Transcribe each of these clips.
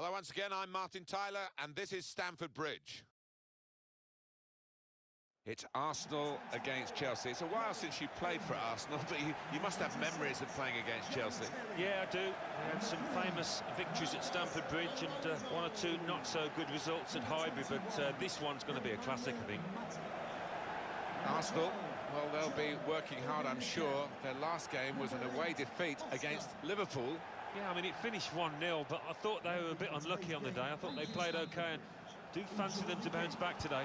Hello once again, I'm Martin Tyler, and this is Stamford Bridge. It's Arsenal against Chelsea. It's a while since you played for Arsenal, but you must have memories of playing against Chelsea. Yeah, I do. They had some famous victories at Stamford Bridge and one or two not-so-good results at Highbury, but this one's going to be a classic, I think. Arsenal, well, they'll be working hard, I'm sure. Their last game was an away defeat against Liverpool. Yeah, I mean, it finished 1-0, but I thought they were a bit unlucky on the day. I thought they played OK, and do fancy them to bounce back today.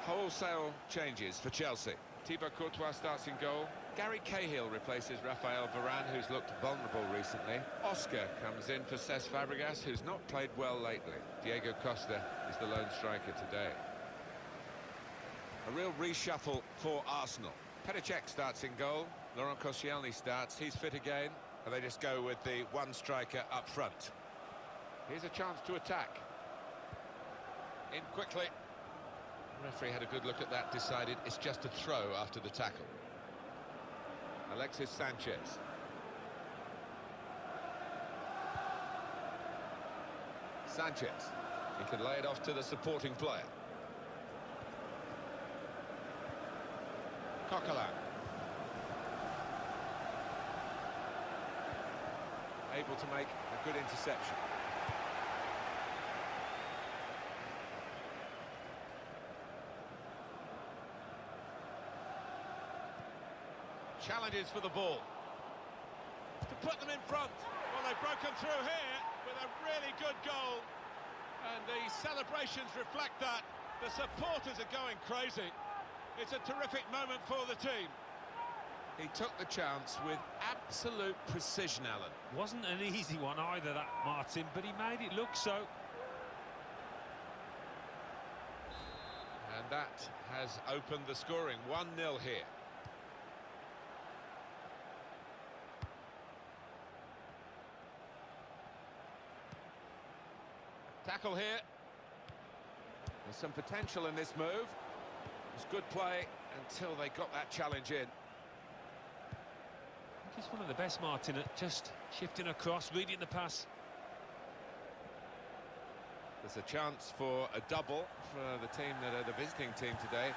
Wholesale changes for Chelsea. Thibaut Courtois starts in goal. Gary Cahill replaces Rafael Varane, who's looked vulnerable recently. Oscar comes in for Cesc Fabregas, who's not played well lately. Diego Costa is the lone striker today. A real reshuffle for Arsenal. Petr Cech starts in goal. Laurent Koscielny starts. He's fit again. And they just go with the one striker up front. Here's a chance to attack. In quickly. The referee had a good look at that, decided it's just a throw after the tackle. Alexis Sanchez. Sanchez. He can lay it off to the supporting player. Coquelin. Able to make a good interception. Challenges for the ball. To put them in front. Well, they've broken through here with a really good goal. And the celebrations reflect that. The supporters are going crazy. It's a terrific moment for the team. He took the chance with absolute precision, Alan. Wasn't an easy one either, that, Martin, but he made it look so. And that has opened the scoring. 1-0 here. Tackle here. There's some potential in this move. It was good play until they got that challenge in. I think he's one of the best, Martin, at just shifting across, reading the pass. There's a chance for a double for the team that are the visiting team today.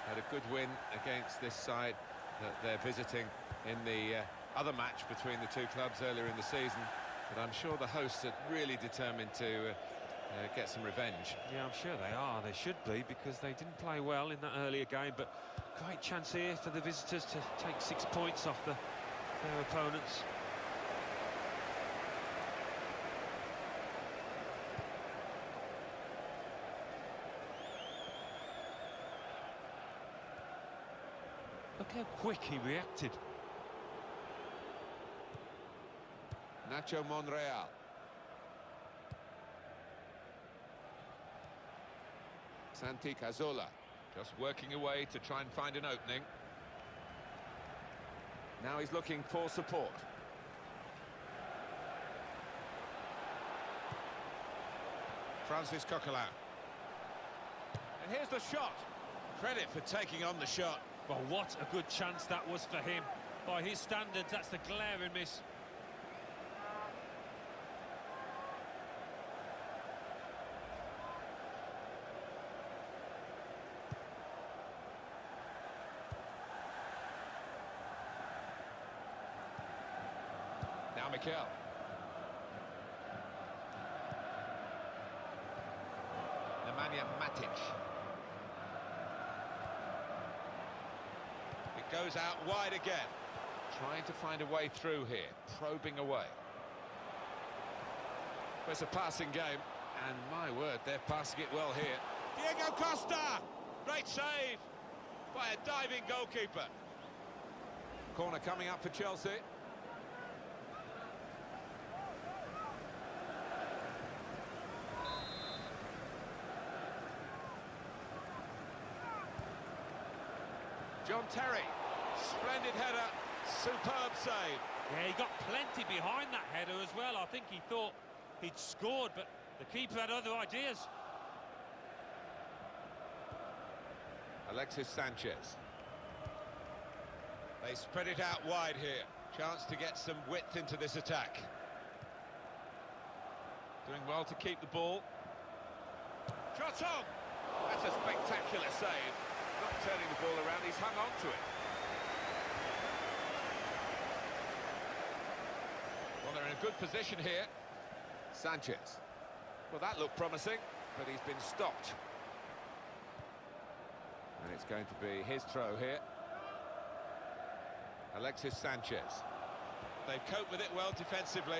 Had a good win against this side that they're visiting in the other match between the two clubs earlier in the season. But I'm sure the hosts are really determined to get some revenge. Yeah, I'm sure they are. They should be, because they didn't play well in that earlier game, but great chance here for the visitors to take 6 points off their opponents. Look how quick he reacted. Nacho Monreal. Santi Cazorla just working away to try and find an opening. Now he's looking for support. Francis Coquelin. And here's the shot. Credit for taking on the shot. Well, what a good chance that was for him. By his standards, that's the glaring miss. Now Mikel. Nemanja Matic. It goes out wide again. Trying to find a way through here. Probing away. It's a passing game. And my word, they're passing it well here. Diego Costa! Great save by a diving goalkeeper. Corner coming up for Chelsea. John Terry, splendid header, superb save. Yeah, he got plenty behind that header as well. I think he thought he'd scored, but the keeper had other ideas. Alexis Sanchez. They spread it out wide here. Chance to get some width into this attack. Doing well to keep the ball. Shot on! That's a spectacular save. Not turning the ball around, he's hung on to it. Well, they're in a good position here. Sanchez. Well, that looked promising, but he's been stopped. And it's going to be his throw here. Alexis Sanchez. They've coped with it well defensively.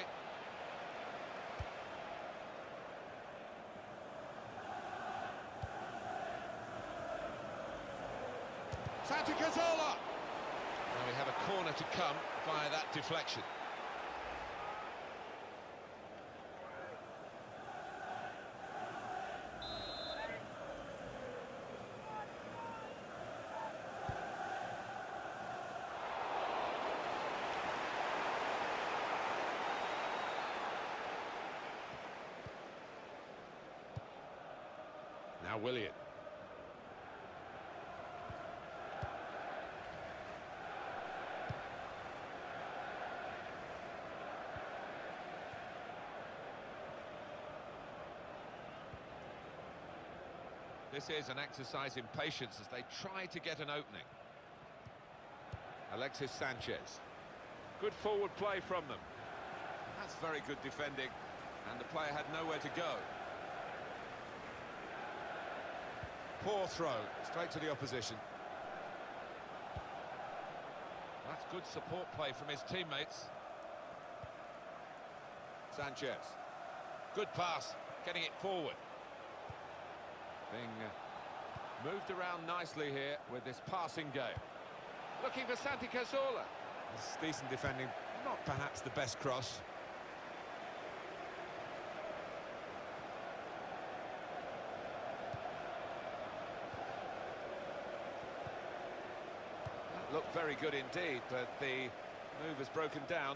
Santi Cazorla! Now we have a corner to come via that deflection. Now Willian. This is an exercise in patience as they try to get an opening. Alexis Sanchez. Good forward play from them. That's very good defending, and the player had nowhere to go. Poor throw, straight to the opposition. That's good support play from his teammates. Sanchez. Good pass, getting it forward. Being moved around nicely here with this passing game. Looking for Santi Cazorla. It's decent defending, not perhaps the best cross. Looked very good indeed, but the move has broken down.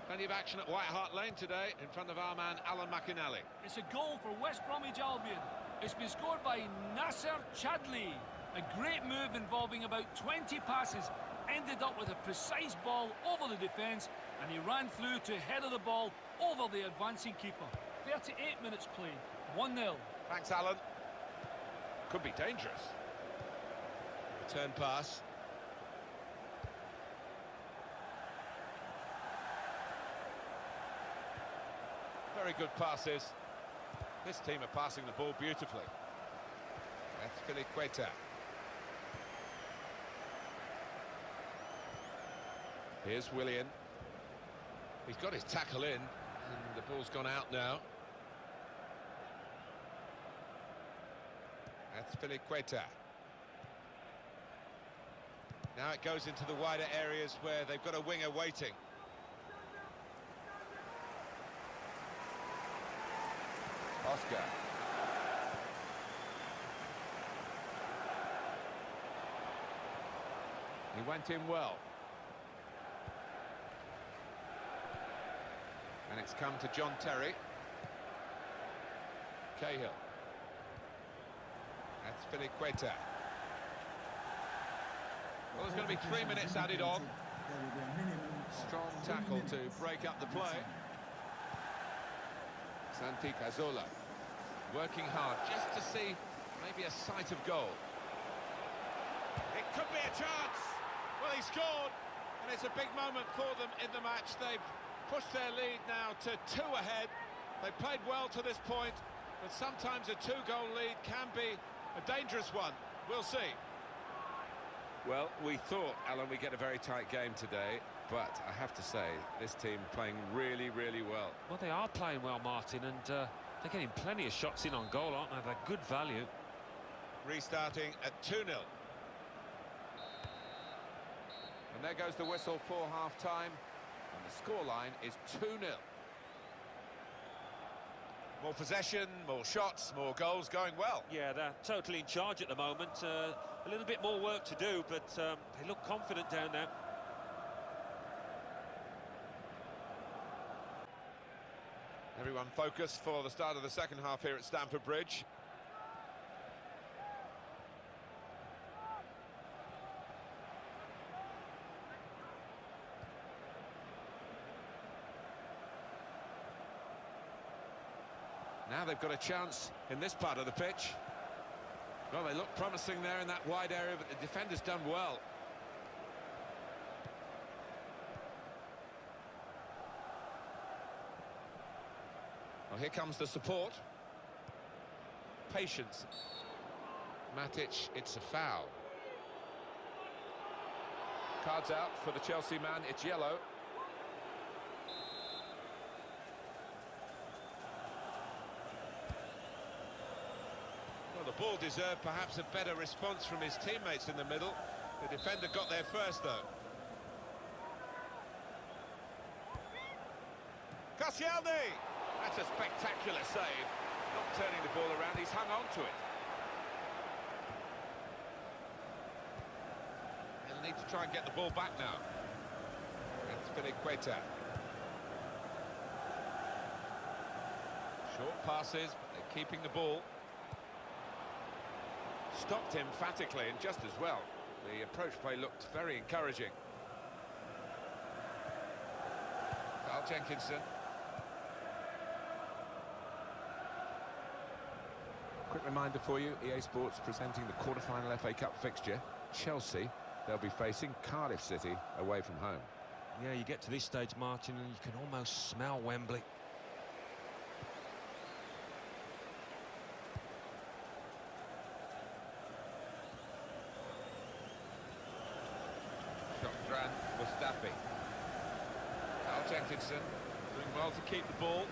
Plenty of action at White Hart Lane today in front of our man Alan McInally. It's a goal for West Bromwich Albion. It's been scored by Nasser Chadli. A great move involving about 20 passes. Ended up with a precise ball over the defence, and he ran through to header the ball over the advancing keeper. 38 minutes played, 1-0. Thanks, Alan. Could be dangerous. Return pass. Very good passes. This team are passing the ball beautifully. That's Filiqueta. Here's Willian. He's got his tackle in, and the ball's gone out now. That's Filiqueta. Now it goes into the wider areas where they've got a winger waiting. Oscar. He went in well. And it's come to John Terry. Cahill. That's Filiqueta. Well, there's going to be 3 minutes added on. Strong tackle to break up the play. Santi Cazorla working hard just to see maybe a sight of goal. It could be a chance. Well, he scored, and it's a big moment for them in the match. They've pushed their lead now to 2 ahead. They played well to this point, but sometimes a 2-goal lead can be a dangerous one. We'll see. Well, we thought, Alan, we'd get a very tight game today, but I have to say, this team playing really, really well. Well, they are playing well, Martin, and they're getting plenty of shots in on goal, aren't they? They're good value. Restarting at 2-0. And there goes the whistle for half-time, and the scoreline is 2-0. More possession, more shots, more goals, going well. Yeah, they're totally in charge at the moment. A little bit more work to do, but they look confident down there. Everyone focused for the start of the second half here at Stamford Bridge. Now they've got a chance in this part of the pitch. Well, they look promising there in that wide area, but the defender's done well. Well, here comes the support. Patience. Matic, it's a foul. Cards out for the Chelsea man, it's yellow. Well, the ball deserved perhaps a better response from his teammates in the middle. The defender got there first, though. Koscielny! That's a spectacular save. Not turning the ball around, he's hung on to it. He'll need to try and get the ball back now. It's Filiqueta. Short passes, but they're keeping the ball. Stopped emphatically and just as well. The approach play looked very encouraging. Carl Jenkinson. Quick reminder for you, EA Sports presenting the quarter-final FA Cup fixture. Chelsea, they'll be facing Cardiff City away from home. Yeah, you get to this stage, Martin, and you can almost smell Wembley. Shotran Mustafi. Carl Jenkinson doing well to keep the ball.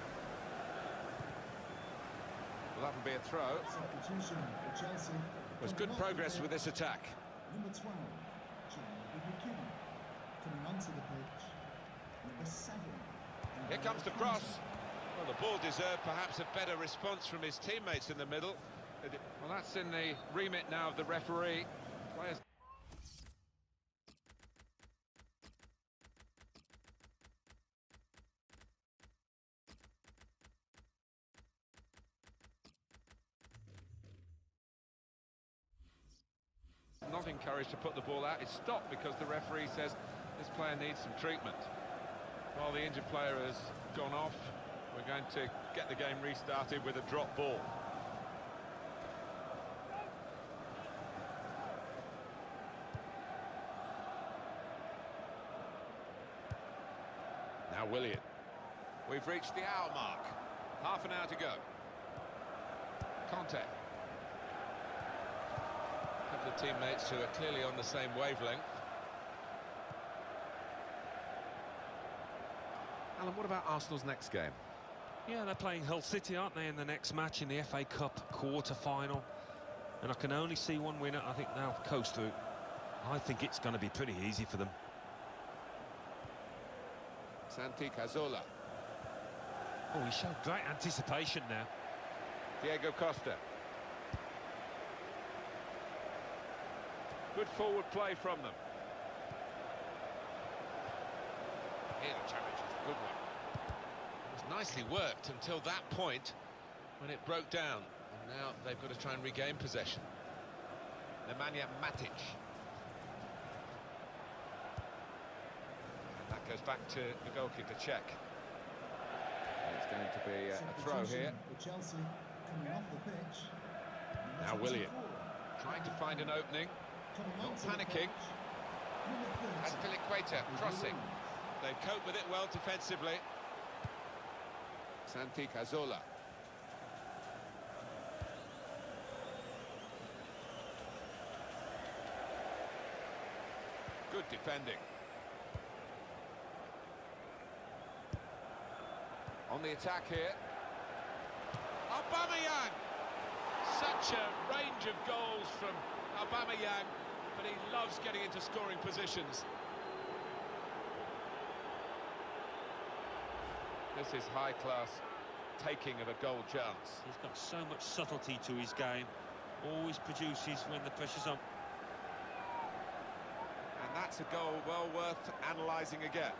Well, that'll be a throw. Substitution for Chelsea. There's good progress with this attack. Number 12, coming onto the pitch. Number 7. Here comes the cross. Well, the ball deserved perhaps a better response from his teammates in the middle. Well, that's in the remit now of the referee. Players. Not encouraged to put the ball out. It's stopped because the referee says this player needs some treatment. While the injured player has gone off, we're going to get the game restarted with a drop ball. Now Willian. We've reached the hour mark. Half an hour to go. Conte. The teammates who are clearly on the same wavelength. Alan, what about Arsenal's next game? Yeah, they're playing Hull City, aren't they, in the next match in the FA Cup quarter-final. And I can only see one winner. I think they'll coast through. I think it's going to be pretty easy for them. Santi Cazorla. Oh, he showed great anticipation now. Diego Costa. Good forward play from them. Here the challenge is a good one. It was nicely worked until that point when it broke down. And now they've got to try and regain possession. Nemanja Matic. And that goes back to the goalkeeper, check. And it's going to be a throw here. For Chelsea, coming off the pitch. Now Willian, trying to find an opening. Not panicking. As Filiqueta crossing. They cope with it well defensively. Santi Cazorla. Good defending. On the attack here. Aubameyang! Such a range of goals from Aubameyang. But he loves getting into scoring positions. This is high-class taking of a goal chance. He's got so much subtlety to his game. Always produces when the pressure's on. And that's a goal well worth analysing again.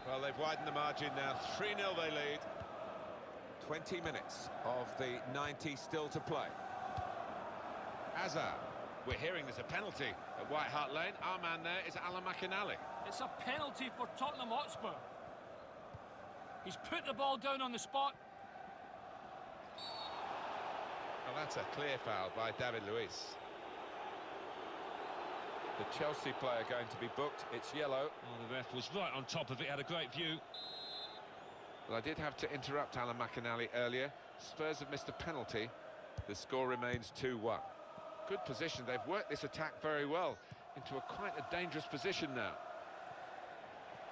Well, they've widened the margin now. 3-0 they lead. 20 minutes of the 90 still to play. Hazard. We're hearing there's a penalty at White Hart Lane. Our man there is Alan McInally. It's a penalty for Tottenham Hotspur. He's put the ball down on the spot. Well, that's a clear foul by David Luiz. The Chelsea player going to be booked. It's yellow. Oh, the ref was right on top of it, had a great view. Well, I did have to interrupt Alan McInally earlier. Spurs have missed a penalty. The score remains 2-1. Good position. They've worked this attack very well into quite a dangerous position now.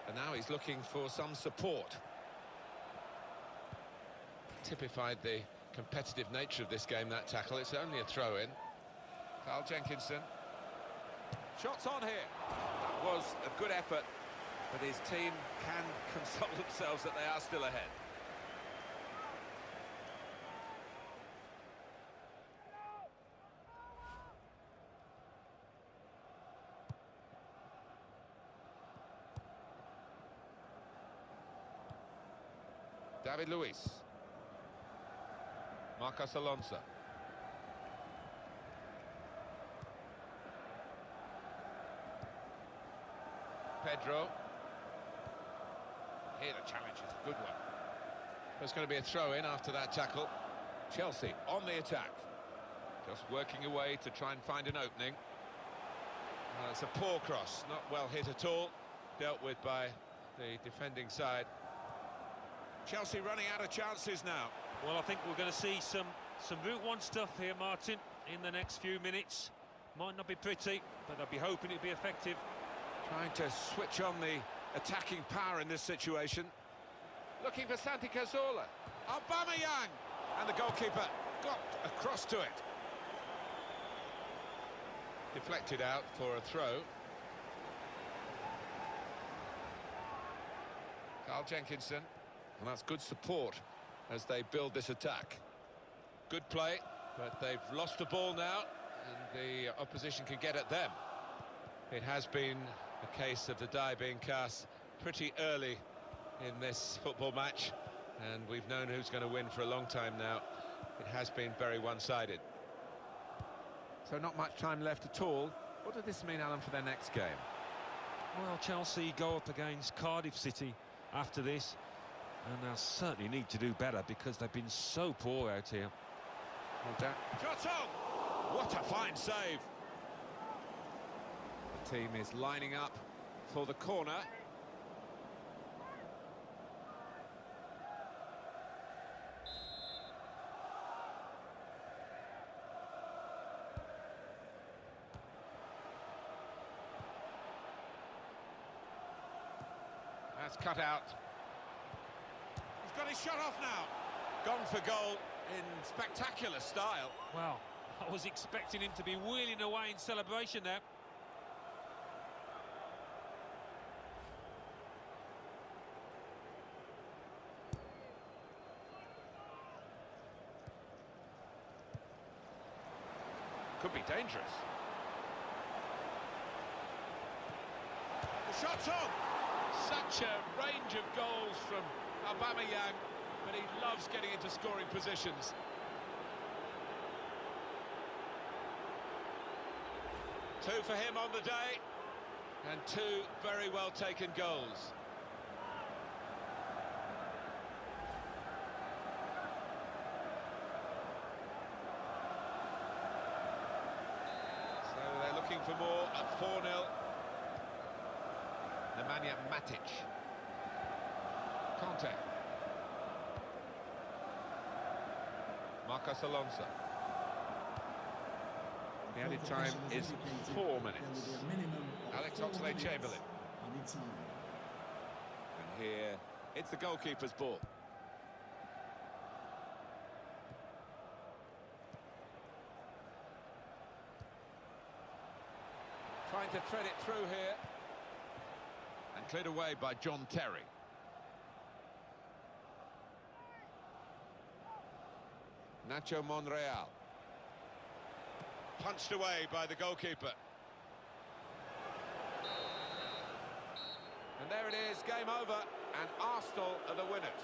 And now he's looking for some support. Typified the competitive nature of this game, that tackle. It's only a throw-in. Carl Jenkinson. Shots on here. That was a good effort, but his team can console themselves that they are still ahead. David Luiz. Marcos Alonso. Pedro. Here the challenge is a good one. There's going to be a throw-in after that tackle. Chelsea on the attack. Just working away to try and find an opening. It's a poor cross, not well hit at all. Dealt with by the defending side. Chelsea running out of chances now. Well, I think we're going to see some Route 1 stuff here, Martin, in the next few minutes. Might not be pretty, but I'll be hoping it'll be effective. Trying to switch on the attacking power in this situation. Looking for Santi Cazorla. Aubameyang! And the goalkeeper got across to it. Deflected out for a throw. Carl Jenkinson. And that's good support as they build this attack. Good play, but they've lost the ball now, and the opposition can get at them. It has been a case of the die being cast pretty early in this football match, and we've known who's going to win for a long time now. It has been very one-sided. So not much time left at all. What does this mean, Alan, for their next game? Well, Chelsea go up against Cardiff City after this, and they'll certainly need to do better because they've been so poor out here. Shot on! What a fine save! The team is lining up for the corner. That's cut out. He's got his shot off now. Gone for goal in spectacular style. Well, I was expecting him to be wheeling away in celebration there. Could be dangerous. The shot's on! Such a range of goals from Aubameyang, but he loves getting into scoring positions. Two for him on the day, and two very well taken goals. So they're looking for more at 4-0. Nemanja Matic. Conte. Marcos Alonso. The added time is 4 minutes. Alex Oxlade-Chamberlain. And here, it's the goalkeeper's ball. Trying to thread it through here. And cleared away by John Terry. Nacho Monreal. Punched away by the goalkeeper. And there it is, game over, and Arsenal are the winners.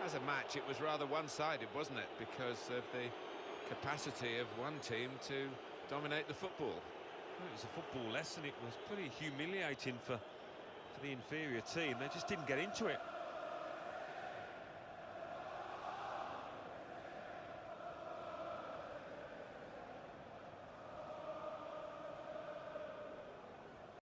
As a match, it was rather one-sided, wasn't it? Because of the capacity of one team to dominate the football. Well, it was a football lesson. It was pretty humiliating for the inferior team. They just didn't get into it.